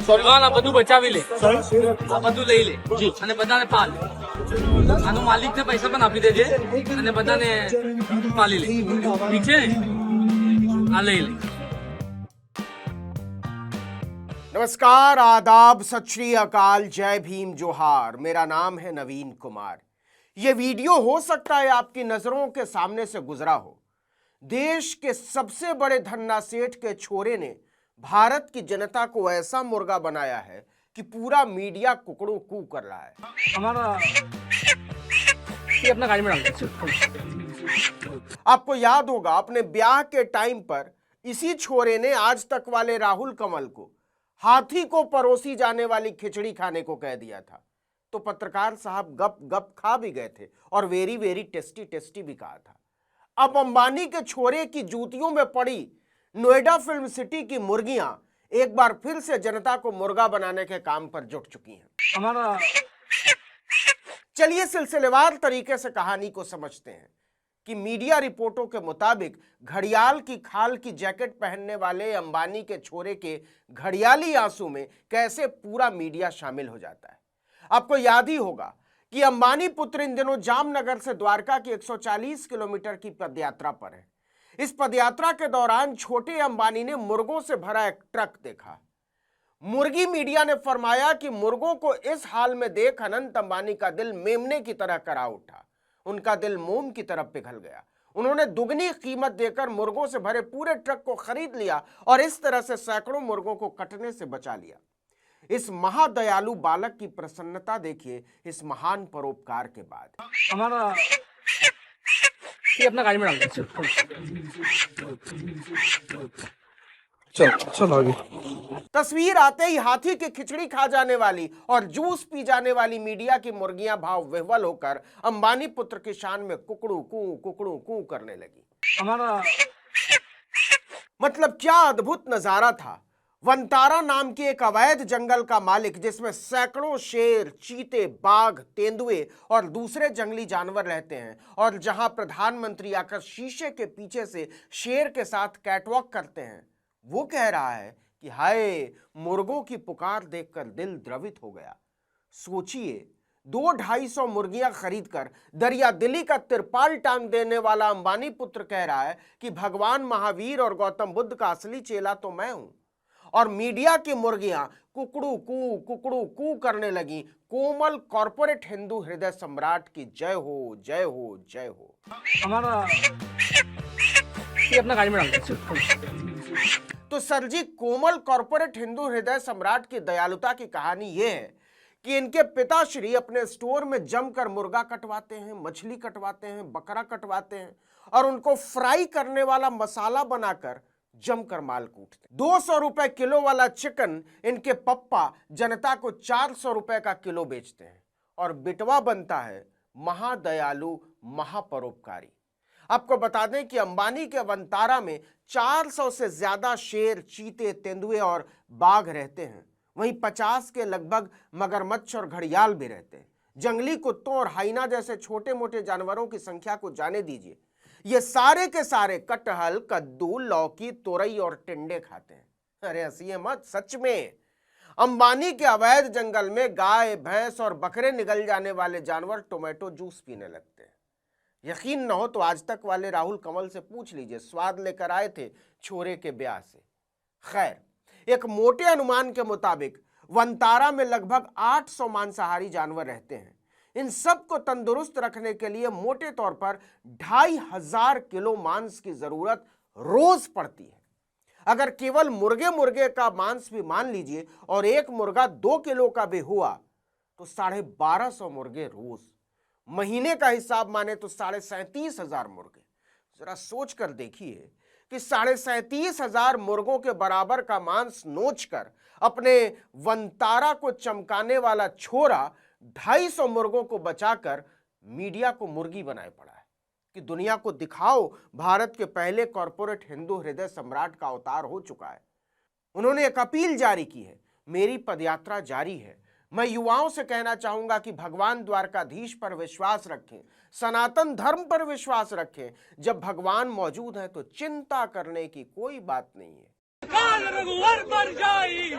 આ બધું બચાવી લે, આ બધું લઈ લે અને બધાને પાલ. આનો માલિકને પૈસા પણ આપી દેજે અને બધાને પાલી લે. ઠીક છે ને? આ લઈ લે. नमस्कार, आदाब, सत श्री अकाल, जय भीम, जोहार। मेरा नाम है नवीन कुमार। यह वीडियो हो सकता है आपकी नजरों के सामने से गुजरा हो। देश के सबसे बड़े धन्ना सेठ के छोरे ने भारत की जनता को ऐसा मुर्गा बनाया है कि पूरा मीडिया कुकड़ू कू कर रहा है। हमारा ये अपना गाड़ी में डाल दे. आपको याद होगा, अपने ब्याह के टाइम पर इसी छोरे ने आज तक वाले राहुल कमल को हाथी को परोसी जाने वाली खिचड़ी खाने को कह दिया था। तो पत्रकार साहब गप गप खा भी गए थे और वेरी वेरी टेस्टी टेस्टी भी कहा था। अब अंबानी के छोरे की जूतियों में पड़ी नोएडा फिल्म सिटी की मुर्गियां एक बार फिर से जनता को मुर्गा बनाने के काम पर जुट चुकी हैं। हमारा चलिए सिलसिलेवार तरीके से कहानी को समझते हैं कि मीडिया रिपोर्टों के मुताबिक घड़ियाल की खाल की जैकेट पहनने वाले अंबानी के छोरे के घड़ियाली आंसू में कैसे पूरा मीडिया शामिल हो जाता है। आपको याद ही होगा कि अंबानी पुत्र इन दिनों जामनगर से द्वारका की 140 किलोमीटर की पदयात्रा पर है। इस पदयात्रा के दौरान छोटे अंबानी ने मुर्गों से भरा एक ट्रक देखा। मुर्गी मीडिया ने फरमाया कि मुर्गों को इस हाल में देख अनंत अंबानी का दिल मेमने की तरह करा उठा। उनका दिल मोम की तरफ पिघल गया। उन्होंने दुगनी कीमत देकर मुर्गों से भरे पूरे ट्रक को खरीद लिया और इस तरह से सैकड़ों मुर्गों को कटने से बचा लिया। इस महादयालु बालक की प्रसन्नता देखिए इस महान परोपकार के बाद। हमारा ये अपना गाड़ी में डाल दे. चल आगे. तस्वीर आते ही हाथी की खिचड़ी खा जाने वाली और जूस पी जाने वाली मीडिया की मुर्गियां भाव विह्वल होकर अंबानी पुत्र की शान में कुकड़ू कू करने लगी। हमारा मतलब क्या अद्भुत नजारा था। वंतारा नाम के एक अवैध जंगल का मालिक, जिसमें सैकड़ों शेर, चीते, बाघ, तेंदुए और दूसरे जंगली जानवर रहते हैं, और जहां प्रधानमंत्री आकर शीशे के पीछे से शेर के साथ कैटवॉक करते हैं, वो कह रहा है कि हाय, मुर्गों की पुकार देखकर दिल द्रवित हो गया। सोचिए, 200-250 मुर्गियां खरीदकर दरिया दिली का तिरपाल टांग देने वाला अंबानी पुत्र कह रहा है कि भगवान महावीर और गौतम बुद्ध का असली चेला तो मैं हूं। और मीडिया की मुर्गियां कुकड़ू कू करने लगी। कोमल कॉर्पोरेट हिंदू हृदय सम्राट की जय हो, जय हो, जय हो। हमारा ये अपना गाड़ी में डाल दे. तो सर जी, कोमल कॉर्पोरेट हिंदू हृदय सम्राट की दयालुता की कहानी यह है कि इनके पिताश्री अपने स्टोर में जमकर मुर्गा कटवाते हैं, मछली कटवाते हैं, बकरा कटवाते हैं और उनको फ्राई करने वाला मसाला बनाकर जमकर माल कूटते। 200 रुपए किलो वाला चिकन इनके पप्पा जनता को 400 रुपए का किलो बेचते हैं और बिटवा बनता है महादयालु, महापरोपकारी। आपको बता दें कि अंबानी के वंतारा में 400 से ज्यादा शेर, चीते, तेंदुए और बाघ रहते हैं। वहीं 50 के लगभग मगरमच्छ और घड़ियाल भी रहते हैं। जंगली कुत्तों और हाइना जैसे छोटे मोटे जानवरों की संख्या को जाने दीजिए। ये सारे के सारे कटहल, कद्दू, लौकी, तोरई और टिंडे खाते हैं। अरे हंसिए मत, सच में अंबानी के अवैध जंगल में गाय, भैंस और बकरे निगल जाने वाले जानवर टोमेटो जूस पीने लगते हैं। यकीन न हो तो आज तक वाले राहुल कमल से पूछ लीजिए, स्वाद लेकर आए थे छोरे के ब्याह से। खैर, एक मोटे अनुमान के मुताबिक वंतारा में लगभग 800 मांसाहारी जानवर रहते हैं। इन सबको तंदुरुस्त रखने के लिए मोटे तौर पर 2500 किलो मांस की जरूरत रोज पड़ती है। अगर केवल मुर्गे का मांस भी मान लीजिए और एक मुर्गा 2 किलो का भी हुआ तो 1250 मुर्गे रोज। महीने का हिसाब माने तो 37,500 मुर्गे। जरा सोच कर देखिए कि 37,500 मुर्गों के बराबर का मांस नोचकर अपने वंतारा को चमकाने वाला छोरा 250 मुर्गों को बचाकर मीडिया को मुर्गी बनाए पड़ा है कि दुनिया को दिखाओ, भारत के पहले कॉर्पोरेट हिंदू हृदय सम्राट का अवतार हो चुका है। उन्होंने एक अपील जारी की है, मेरी पदयात्रा जारी है। मैं युवाओं से कहना चाहूंगा कि भगवान द्वारकाधीश पर विश्वास रखें, सनातन धर्म पर विश्वास रखें। जब भगवान मौजूद है तो चिंता करने की कोई बात नहीं है। रघुवर पर जाई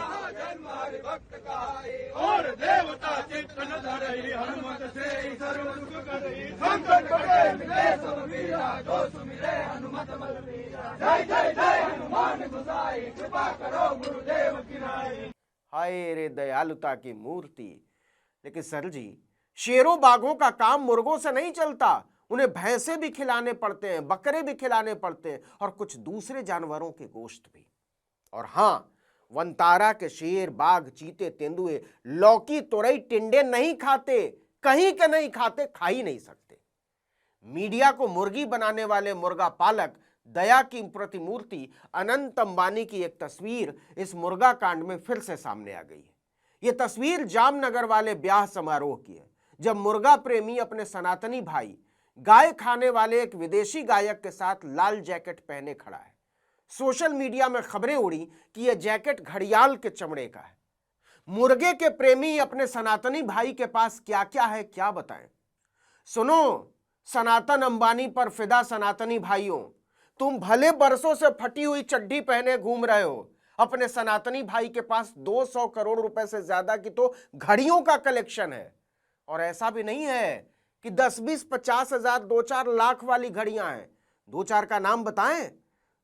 भक्त कहाई और देवता चित्त न धरई हनुमत से सर्व सुख करई संकट कटे मिले सब वीरा जो सुमिरे हनुमत बलवीरा जय जय जय हनुमान गोसाई कृपा करो गुरुदेव की नाई। हाय रे दयालुता की मूर्ति। लेकिन सर जी, शेरों बाघों का काम मुर्गों से नहीं चलता, उन्हें भैंसे भी खिलाने पड़ते हैं, बकरे भी खिलाने पड़ते हैं और कुछ दूसरे जानवरों के गोश्त भी। और हां, वनतारा के शेर, बाघ, चीते, तेंदुए लौकी, तुरई, टिंडे नहीं खाते, कहीं के नहीं खाते, खा ही नहीं सकते। मीडिया को मुर्गी बनाने वाले मुर्गा पालक दया की प्रतिमूर्ति अनंत अंबानी की एक तस्वीर इस मुर्गा कांड में फिर से सामने आ गई है। यह तस्वीर जामनगर वाले ब्याह समारोह की है, जब मुर्गा प्रेमी अपने सनातनी भाई गाय खाने वाले एक विदेशी गायक के साथ लाल जैकेट पहने खड़ा है। सोशल मीडिया में खबरें उड़ी कि यह जैकेट घड़ियाल के चमड़े का है। मुर्गे के प्रेमी अपने सनातनी भाई के पास क्या क्या है, क्या बताएं। सुनो, सनातन अंबानी पर फिदा सनातनी भाइयों, तुम भले बरसों से फटी हुई चड्डी पहने घूम रहे हो, अपने सनातनी भाई के पास 200 करोड़ रुपए से ज्यादा की तो घड़ियों का कलेक्शन है। और ऐसा भी नहीं है कि 10, 20, 50 हजार, 2-4 लाख वाली घड़ियां हैं। 2-4 का नाम बताएं।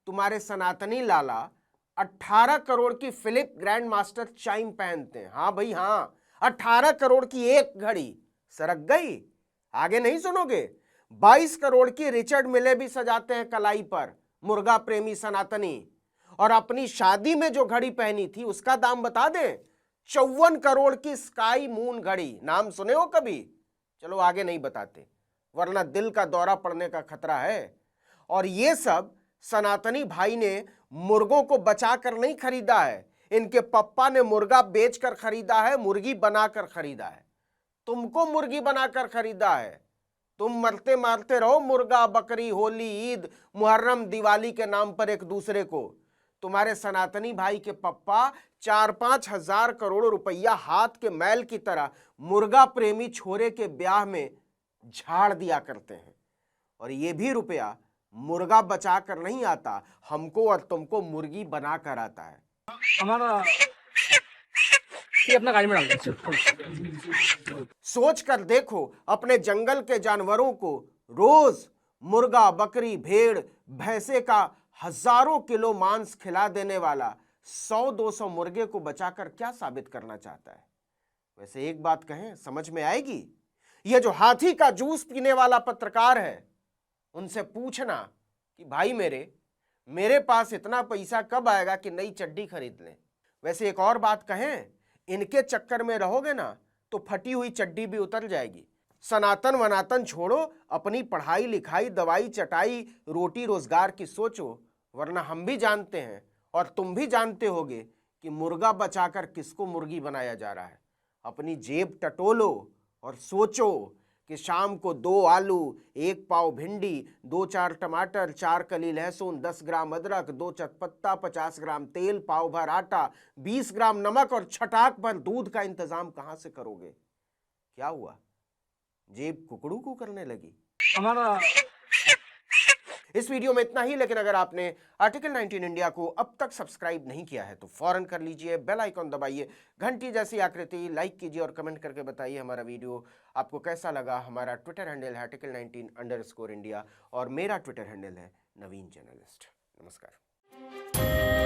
तुम्हारे सनातनी लाला 18 करोड़ की फिलिप ग्रैंड मास्टर चाइम पहनते हैं। हाँ भाई हाँ, 18 करोड़ की एक घड़ी। सरक गई? आगे नहीं सुनोगे? 22 करोड़ की रिचर्ड मिले भी सजाते हैं कलाई पर, मुर्गा प्रेमी सनातनी। और अपनी शादी में जो घड़ी पहनी थी उसका दाम बता दें, 54 करोड़ की स्काई मून घड़ी। नाम सुने हो कभी? चलो आगे नहीं बताते, वरना दिल का दौरा पड़ने का खतरा है। और ये सब सनातनी भाई ने मुर्गों को बचाकर नहीं खरीदा है, इनके पप्पा ने मुर्गा बेचकर खरीदा है, मुर्गी बनाकर खरीदा है। तुमको मुर्गी बनाकर खरीदा है। तुम मरते मारते रहो मुर्गा, बकरी, होली, ईद, मुहर्रम, दिवाली के नाम पर एक दूसरे को। तुम्हारे सनातनी भाई के पप्पा 4-5 हजार करोड़ रुपया हाथ के मैल की तरह मुर्गा प्रेमी छोरे के ब्याह में झाड़ दिया करते हैं। और ये भी रुपया मुर्गा बचा कर नहीं आता, हमको और तुमको मुर्गी बना कर आता है। हमारा ये अपना गाड़ी में डाल दीजिए। सोच कर देखो, अपने जंगल के जानवरों को रोज मुर्गा, बकरी, भेड़, भैंसे का हजारों किलो मांस खिला देने वाला 100-200 मुर्गे को बचाकर क्या साबित करना चाहता है। वैसे एक बात कहें, समझ में आएगी? यह जो हाथी का जूस पीने वाला पत्रकार है, उनसे पूछना कि भाई मेरे पास इतना पैसा कब आएगा कि नई चड्डी खरीद लें। वैसे एक और बात कहें, इनके चक्कर में रहोगे ना तो फटी हुई चड्डी भी उतर जाएगी। सनातन वनातन छोड़ो, अपनी पढ़ाई लिखाई, दवाई चटाई, रोटी रोजगार की सोचो, वरना हम भी जानते हैं और तुम भी जानते होगे कि मुर्गा बचाकर किसको मुर्गी बनाया जा रहा है। अपनी जेब टटोलो और सोचो कि शाम को 2 आलू, 1 पाव भिंडी, 2-4 टमाटर, 4 कली लहसुन, 10 ग्राम अदरक, 2 चटपत्ता, 50 ग्राम तेल, पाव भर आटा, 20 ग्राम नमक और छटाक भर दूध का इंतजाम कहां से करोगे? क्या हुआ, जेब कुकड़ू को करने लगी? हमारा इस वीडियो में इतना ही, लेकिन अगर आपने आर्टिकल 19 इंडिया को अब तक सब्सक्राइब नहीं किया है तो फौरन कर लीजिए, बेल आइकॉन दबाइए, घंटी जैसी आकृति, लाइक कीजिए और कमेंट करके बताइए हमारा वीडियो आपको कैसा लगा। हमारा ट्विटर हैंडल है आर्टिकल 19_इंडिया और मेरा ट्विटर हैंडल है नवीन जर्नलिस्ट। नमस्कार।